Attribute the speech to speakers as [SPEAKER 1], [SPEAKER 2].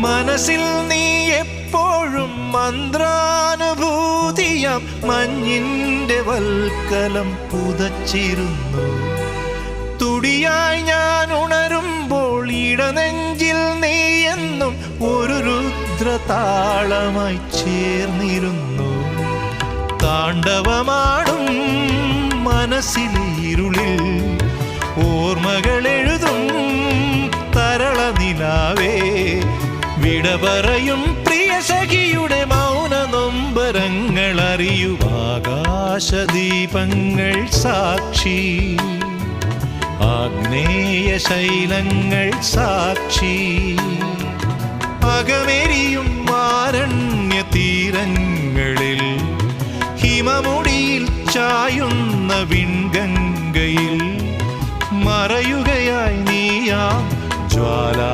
[SPEAKER 1] മനസ്സിൽ നീ എപ്പോഴും മന്ത്രാനുഭൂതിയാം മഞ്ഞിന്റെ വൽക്കലം പുതച്ചിരുന്നു. തുടിയായി ഞാൻ ഉണരുമ്പോൾ ഇടനെഞ്ചിൽ നീ എന്നും ഒരു രുദ്രതാളമായി ചേർന്നിരുന്നു. താണ്ഡവമാടും മനസ്സിലെ ഇരുളിൽ ഓർമ്മകൾ എഴുതും തരള നിലാവേ. വിട പറയും പ്രിയ സഖിയുടെ മൗന നൊമ്പരങ്ങൾ അറിയൂ. ആകാശദീപങ്ങൾ സാക്ഷി, ആഗ്നേയ ശൈലങ്ങൾ സാക്ഷി, അകമെരിയും ആരണ്യ തീരങ്ങളിൽ ഹിമമുടിയിൽ ചായുന്ന വിൺഗംഗയിൽ മറയുകയായി നീയാം ജ്വാലാ